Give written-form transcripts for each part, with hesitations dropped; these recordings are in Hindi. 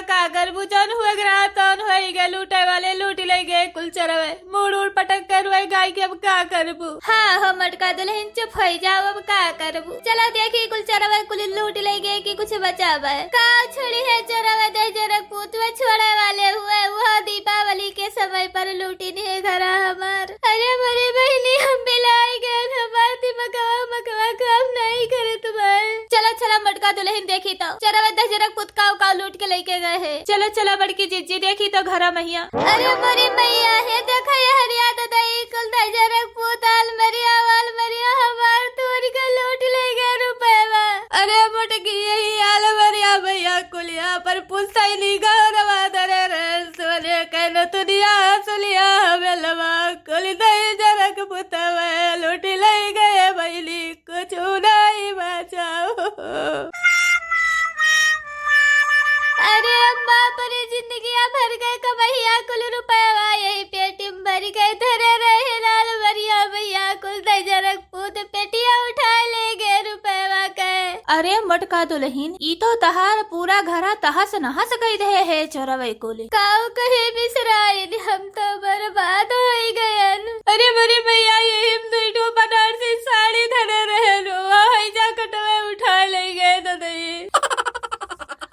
का करबू जौन हुए ग्रह तौन हो गए लूटे वाले लूट ले गए कुल चरवे मुड़ उड़ पटक कर रुए गाय के अब का करबू। हाँ हो मटका दुल्हन चुप हो जाओ अब का करबू। चलो देखी कुल चरवे कुल लूट ले गए कि कुछ बचावे का छोड़ी है चरवे दे जरक पूतवे छोड़े वाले हुए वह दीपावली के समय पर लूटी नहीं घरा हमार। अरे मेरी बहनी हम बिलाई गए हमारे मकवा काम नहीं करे तुम्हारे। चलो चलो मटका दुल्हन देखी तो चरवे दे जरक पुतका उका लूट के लेके गए है। चलो चलो बड़की जीजी देखी तो घरा मैया। अरे मोरी मैया है देखा ये हरिया ददाई कुल दे जरक पुताल मरिया वाल मरिया हमार तोरी का लूट ले गए रुपएवा। अरे मटकी यही हाल मरिया भैया कुल यहाँ पर पूछता ही नहीं गौरवा दरे सोने कहना दुनिया सुलिया हमें लवा कुल दे जरक पुतवा लूट ले गए बैली कुछ नहीं बचाओ। अरे अम्मा परी जिंदगी भर गए कमैया कुल रुपया यही पेटी में भर गए धरे रहे लाल भरिया भैया कुल दे जरक पूत पेटिया उठा ले गए रुपया के। अरे मटका दुल्हन ई तो तहार पूरा घरा तहस नहस गई रहे है चोरवै कुल काऊ कहे बिसराए हम तो बर्बाद हो गए। अरे मरी भैया यही दुइटो बनारसी साड़ी धरे रहे लो जा कटवे उठा ले गए ददई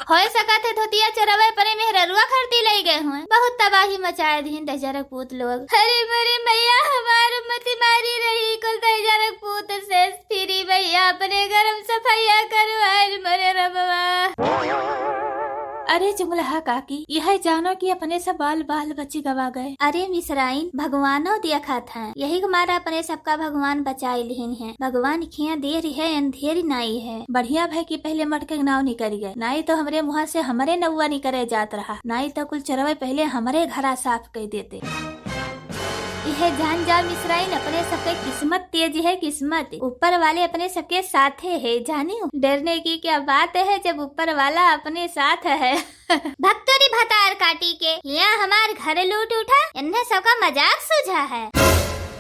हो सका थे धोतिया चरवे परे मेहरुआ खरीदी ले गए हुए बहुत तबाही मचाए दिन दजरक पूत लोग। अरे मेरे मैया हमार मती मारी रही कुल दजरक पूत से फिरी भैया अपने गरम सफाइया करवाए मरे रबवा। अरे जुमलहा काकी यह जानो कि अपने सब बाल बाल बच्चे गवा गए। अरे मिसराइन भगवानो दिया था यही हमारा अपने सबका भगवान बचाए लिहिन है। भगवान खिया देर है अंधेरी नाई है बढ़िया भाई की पहले मटके नाव निकल गए नाई तो हमारे मुँह से हमारे नौवा निकले जात रहा नाई तो कुल चरवे पहले हमारे घरा साफ कर देते। यह जान जा मिसराइन अपने सबके किस्मत तेज है किस्मत ऊपर वाले अपने सबके साथ है जानी डरने की क्या बात है जब ऊपर वाला अपने साथ है। भक्तोरी भतार काटी के यहाँ हमार घर लूट उठा इन्हें सबका मजाक सूझा है।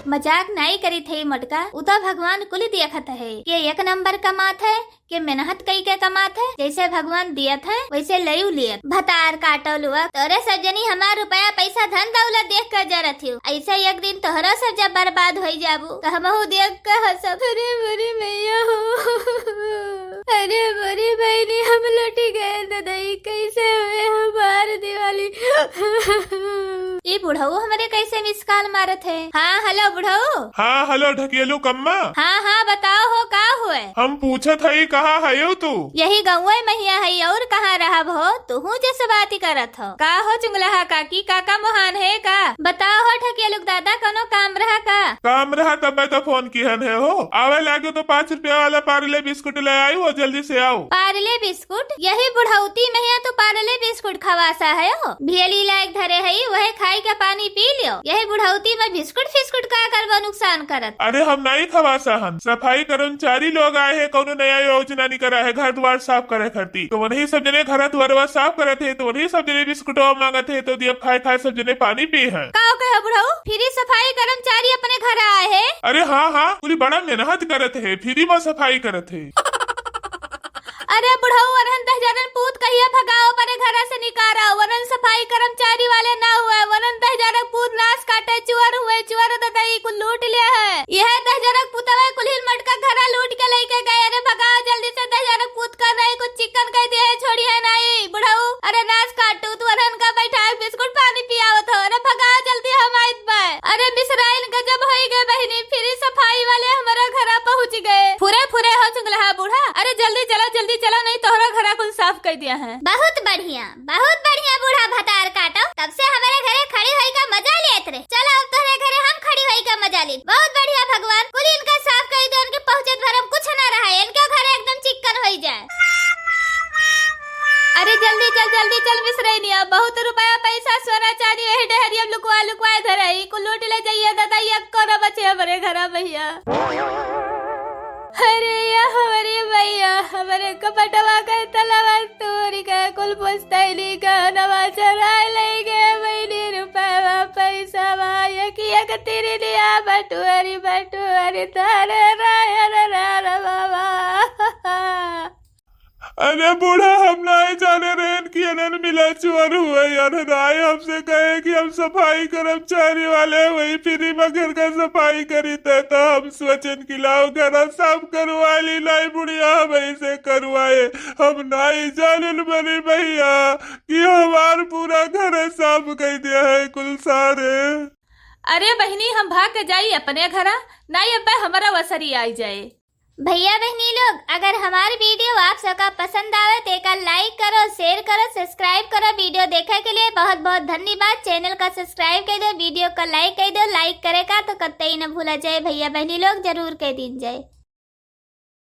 मजाक नहीं करी थे मटका उतो भगवान कुल देखत है कि एक नंबर कमात है कि मेहनत कई के कमात है जैसे भगवान दियत है वैसे लयू लियत भतार काटो लुआ तोरे सब जनी हमार रुपया पैसा धन दौलत देख कर जरत हो ऐसे एक दिन तोहरा सब जब बर्बाद हो जाबू तो हमहू देख कर हंसब। अरे बड़ी मैया अरे बड़ी बहनी हम लुटी गए ददाई कैसे हुए हमार दिवाली। ये बुढ़ऊ हमारे कैसे मिस कॉल मारत है। हाँ हेलो बुढ़ऊ। हाँ हेलो ढकेलू कम्मा। हाँ हाँ बताओ हो का हुए। हम पूछत हई कहाँ है तू। यही गाँव मैया है और कहाँ रहा हो तू जैसे बात ही करत हो का हो चुंगलहा काकी काका मोहान है का बताओ हो ढकेलू दादा कोनो काम रहा का। काम रहा तब मैं तो फोन किहन है हो आवे लागे तो 5 रुपया वाला पार्ले बिस्कुट ले आई हो जल्दी से आओ। पार्ले बिस्कुट यही बुढ़ौती मैया तो पार्ले बिस्कुट खवासा है हो भेली लायक धरे है वही खाई के पानी पी लियो यही बुढ़ौती में बिस्कुट फिस्कुट का करवा नुकसान करत। अरे हम नहीं खवासा हन सफाई कर्मचारी लोग आए हैं कोनो नया योजना नहीं करा है घर द्वार साफ करे खरती तो वही सब जने घर द्वार साफ करे थे तो वही सब जने बिस्कुट मांगत थे तो दिया खाए खाए सब जने पानी पी है। का बुढ़ऊ फिर सफाई कर्मचारी अपने घर आए है। अरे हाँ हाँ पूरी बड़ा मेहनत करत है फ्री में सफाई करत है। अरे बुढ़ऊ वरन दहजरन पूत कहिया भगाओ परे घर से निकारा वरन सफाई कर्मचारी वाले ना हुए वरन दहजरक पूत नाश काटे चुअर हुए चुअर ददाई को लूट लिया है यह दहजरक पूतवे कुल्हिल मटका घरा लूट के लेके गए। अरे भगाओ जल्दी से दहजरक पूत का नहीं कुछ चिकन कह दिया है छोड़ी है नहीं बुढ़ऊ। अरे नाश काटू तू वरन का बैठा बिस्कुट पानी पियावत हो। अरे भगाओ जल्दी हम आइत बा। अरे मिसराइल गजब हो गए बहनी फिर सफाई वाले हमारा घरा पहुँच गए फुरे फुरे हो चुंगलहा बूढ़ा। अरे जल्दी चलो नहीं तोहरा घरा कुल साफ कर दिया है। बहुत बढ़िया बूढ़ा भतार काटो तब से हमारे घरे खड़ी हुई का मजा लेत रहे चलो अब तोहरे घरे हम खड़ी हुई का मजा ले। बहुत बढ़िया भगवान कुल इनका साफ कर दो उनके पहुँचत भरम कुछ न रहा है इनका घर एकदम चिकन हो जाए। अरे जल्दी चल मिसरैनिया बहुत रुपया पैसा सोना चांदी यही डहरिया लुकवा धरई को लूट ले जाइए दादा ये करो बचे हमारे घरा भैया। अरे या हमारी भैया हमारे कपटवा का तलावा तोरी का कुल पुस्तैली का नवा चरा ले गए महीने रुपया पैसा वाया किया का तेरे लिया बटुअरी तारे राय बाबा। अरे बूढ़ा हम नहीं जाने रहे कि अनन मिला चोर हुए यार राय हमसे कहे कि हम सफाई कर्मचारी वाले वही फ्री में घर का सफाई करी थे तो हम सोचन कि लाओ घर साफ करवा ली लाई बुढ़िया हम ऐसे करवाए हम नहीं जानन बनी भैया कि हमार पूरा घर साफ कर दिया है कुल सारे। अरे बहनी हम भाग के जाई अपने घरा नहीं अब हमारा वसरी आई जाए। भैया बहनी लोग अगर हमारी वीडियो आप सबका पसंद आवे तो एक लाइक करो, शेयर करो, सब्सक्राइब करो। वीडियो देखने के लिए बहुत बहुत धन्यवाद। चैनल का सब्सक्राइब कर दो, वीडियो का लाइक कर दो। लाइक करेगा तो कतई न भूला जाए भैया बहनी लोग जरूर कह दीजिए।